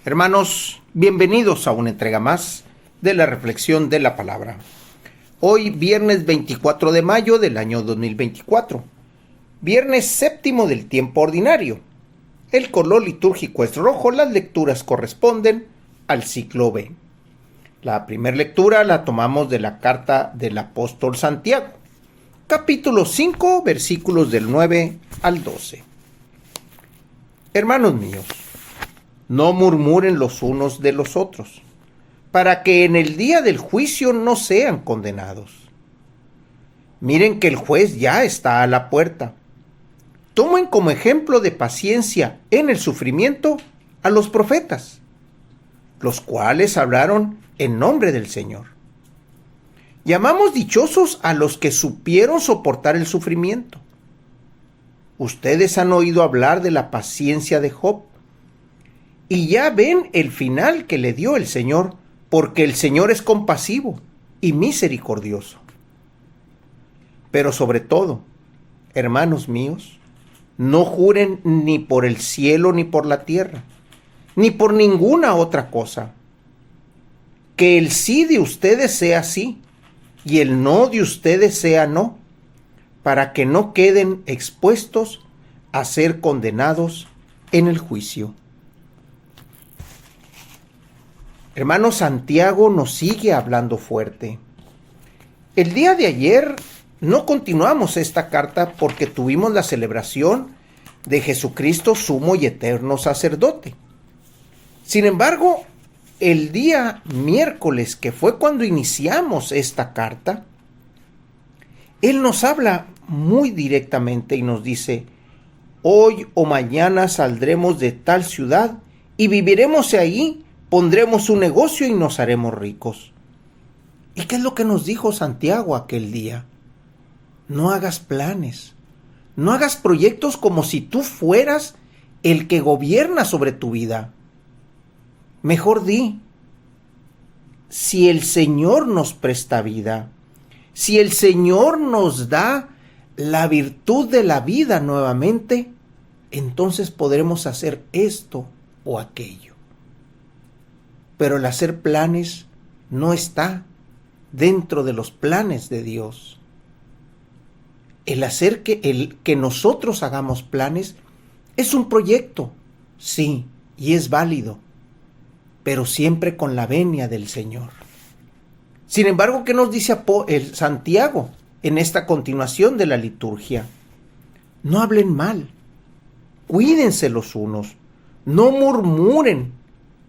Hermanos, bienvenidos a una entrega más de la reflexión de la palabra. Hoy, viernes 24 de mayo del año 2024, viernes séptimo del tiempo ordinario. El color litúrgico es rojo, las lecturas corresponden al ciclo B. La primera lectura la tomamos de la carta del apóstol Santiago, capítulo 5, versículos del 9 al 12. Hermanos míos, no murmuren los unos de los otros, para que en el día del juicio no sean condenados. Miren que el juez ya está a la puerta. Tomen como ejemplo de paciencia en el sufrimiento a los profetas, los cuales hablaron en nombre del Señor. Llamamos dichosos a los que supieron soportar el sufrimiento. Ustedes han oído hablar de la paciencia de Job, y ya ven el final que le dio el Señor, porque el Señor es compasivo y misericordioso. Pero sobre todo, hermanos míos, no juren ni por el cielo ni por la tierra, ni por ninguna otra cosa. Que el sí de ustedes sea sí, y el no de ustedes sea no, para que no queden expuestos a ser condenados en el juicio. Hermano, Santiago nos sigue hablando fuerte. El día de ayer no continuamos esta carta porque tuvimos la celebración de Jesucristo, sumo y eterno sacerdote. Sin embargo, el día miércoles, que fue cuando iniciamos esta carta, Él nos habla muy directamente y nos dice: hoy o mañana saldremos de tal ciudad y viviremos ahí. Pondremos un negocio y nos haremos ricos. ¿Y qué es lo que nos dijo Santiago aquel día? No hagas planes, no hagas proyectos como si tú fueras el que gobierna sobre tu vida. Mejor di, si el Señor nos presta vida, si el Señor nos da la virtud de la vida nuevamente, entonces podremos hacer esto o aquello. Pero el hacer planes no está dentro de los planes de Dios. El hacer que nosotros hagamos planes es un proyecto, sí, y es válido, pero siempre con la venia del Señor. Sin embargo, ¿qué nos dice el Santiago en esta continuación de la liturgia? No hablen mal, cuídense los unos, no murmuren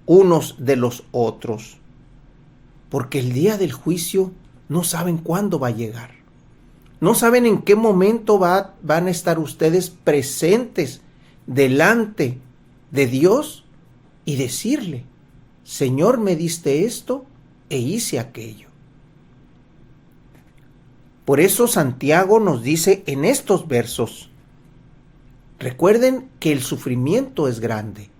unos de los otros, porque el día del juicio no saben cuándo va a llegar. No saben en qué momento van a estar ustedes presentes delante de Dios y decirle: Señor, me diste esto e hice aquello. Por eso Santiago nos dice en estos versos: recuerden que el sufrimiento es grande.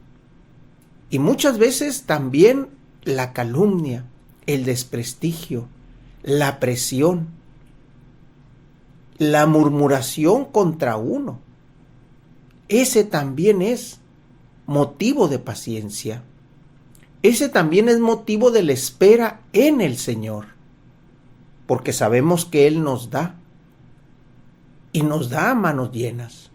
Y muchas veces también la calumnia, el desprestigio, la presión, la murmuración contra uno. Ese también es motivo de paciencia. Ese también es motivo de la espera en el Señor. Porque sabemos que Él nos da. Y nos da a manos llenas.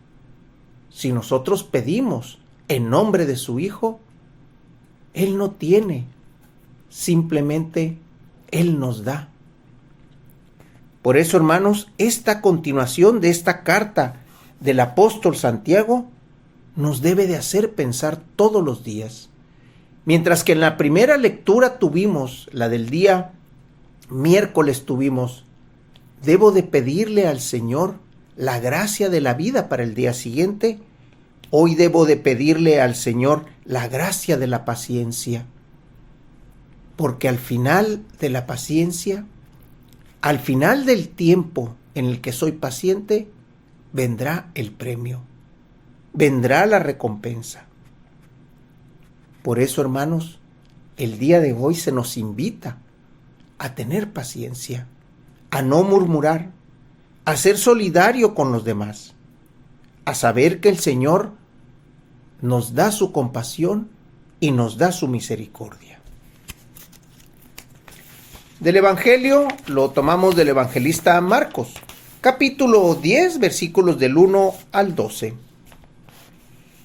Si nosotros pedimos en nombre de su Hijo, Él no tiene, simplemente Él nos da. Por eso, hermanos, esta continuación de esta carta del apóstol Santiago nos debe de hacer pensar todos los días. Mientras que en la primera lectura tuvimos, la del día miércoles tuvimos, debo de pedirle al Señor la gracia de la vida para el día siguiente. Hoy debo de pedirle al Señor la gracia de la paciencia, porque al final de la paciencia, al final del tiempo en el que soy paciente, vendrá el premio, vendrá la recompensa. Por eso, hermanos, el día de hoy se nos invita a tener paciencia, a no murmurar, a ser solidario con los demás, a saber que el Señor nos da su compasión y nos da su misericordia. Del Evangelio lo tomamos del evangelista Marcos, capítulo 10, versículos del 1 al 12.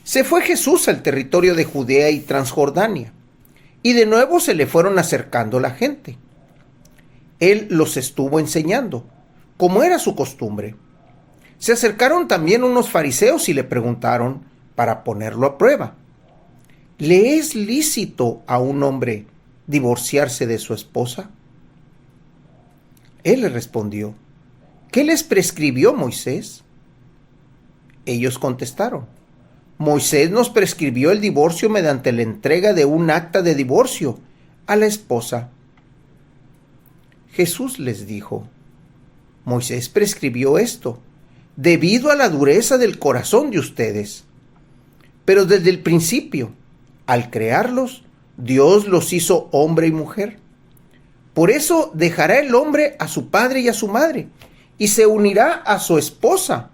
Se fue Jesús al territorio de Judea y Transjordania, y de nuevo se le fueron acercando la gente. Él los estuvo enseñando, como era su costumbre. Se acercaron también unos fariseos y le preguntaron, para ponerlo a prueba: ¿le es lícito a un hombre divorciarse de su esposa? Él les respondió: ¿qué les prescribió Moisés? Ellos contestaron: Moisés nos prescribió el divorcio mediante la entrega de un acta de divorcio a la esposa. Jesús les dijo: Moisés prescribió esto debido a la dureza del corazón de ustedes. Pero desde el principio, al crearlos, Dios los hizo hombre y mujer. Por eso dejará el hombre a su padre y a su madre, y se unirá a su esposa,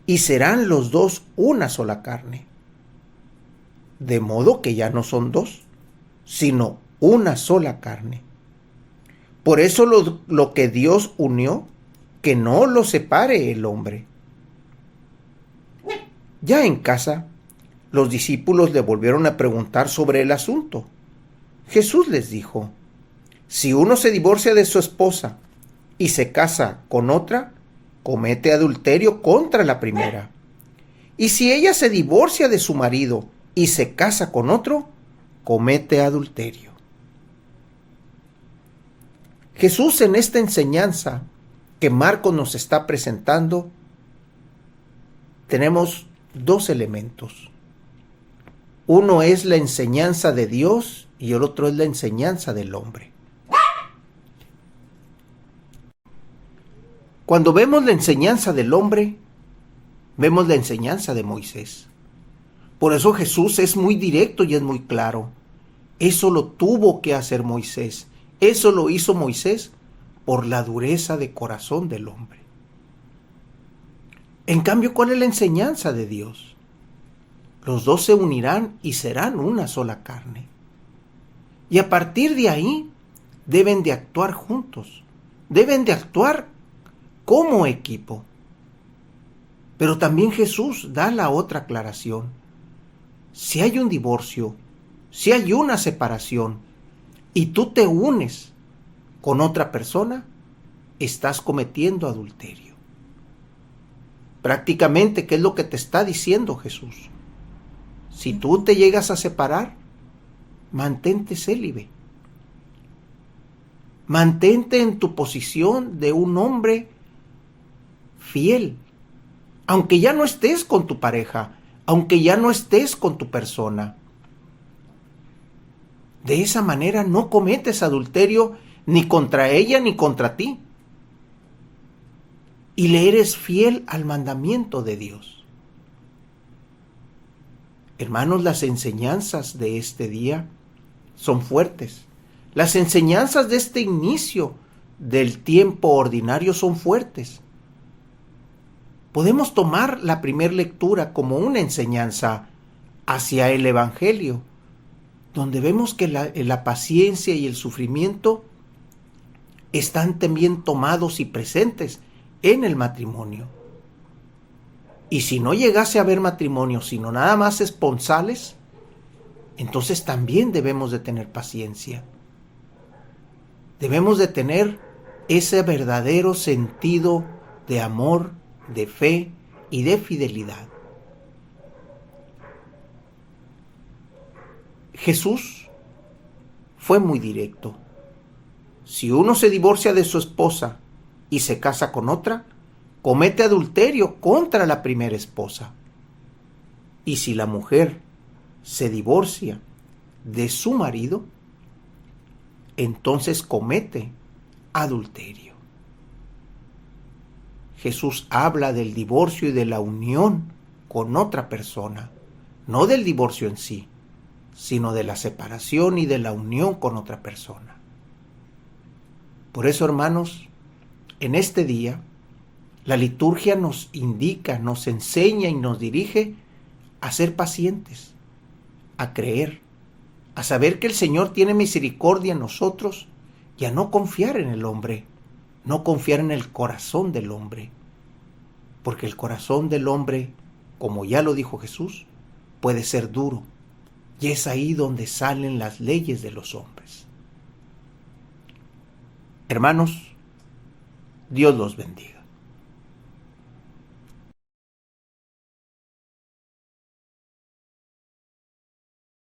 y serán los dos una sola carne. De modo que ya no son dos, sino una sola carne. Por eso lo que Dios unió, que no lo separe el hombre. Ya en casa, los discípulos le volvieron a preguntar sobre el asunto. Jesús les dijo: si uno se divorcia de su esposa y se casa con otra, comete adulterio contra la primera. Y si ella se divorcia de su marido y se casa con otro, comete adulterio. Jesús, en esta enseñanza que Marcos nos está presentando, tenemos dos elementos. Uno es la enseñanza de Dios y el otro es la enseñanza del hombre. Cuando vemos la enseñanza del hombre, vemos la enseñanza de Moisés. Por eso Jesús es muy directo y es muy claro. Eso lo tuvo que hacer Moisés. Eso lo hizo Moisés por la dureza de corazón del hombre. En cambio, ¿cuál es la enseñanza de Dios? Los dos se unirán y serán una sola carne. Y a partir de ahí, deben de actuar juntos. Deben de actuar como equipo. Pero también Jesús da la otra aclaración. Si hay un divorcio, si hay una separación, y tú te unes con otra persona, estás cometiendo adulterio. Prácticamente, ¿qué es lo que te está diciendo Jesús? Si tú te llegas a separar, mantente célibe. Mantente en tu posición de un hombre fiel. Aunque ya no estés con tu pareja, aunque ya no estés con tu persona. De esa manera no cometes adulterio ni contra ella ni contra ti. Y le eres fiel al mandamiento de Dios. Hermanos, las enseñanzas de este día son fuertes. Las enseñanzas de este inicio del tiempo ordinario son fuertes. Podemos tomar la primera lectura como una enseñanza hacia el Evangelio, donde vemos que la paciencia y el sufrimiento están también tomados y presentes en el matrimonio. Y si no llegase a haber matrimonio, sino nada más esponsales, entonces también debemos de tener paciencia. Debemos de tener ese verdadero sentido de amor, de fe y de fidelidad. Jesús fue muy directo. Si uno se divorcia de su esposa y se casa con otra, comete adulterio contra la primera esposa. Y si la mujer se divorcia de su marido, entonces comete adulterio. Jesús habla del divorcio y de la unión con otra persona, no del divorcio en sí, sino de la separación y de la unión con otra persona. Por eso, hermanos, en este día, la liturgia nos indica, nos enseña y nos dirige a ser pacientes, a creer, a saber que el Señor tiene misericordia en nosotros y a no confiar en el hombre, no confiar en el corazón del hombre, porque el corazón del hombre, como ya lo dijo Jesús, puede ser duro, y es ahí donde salen las leyes de los hombres. Hermanos, Dios los bendiga.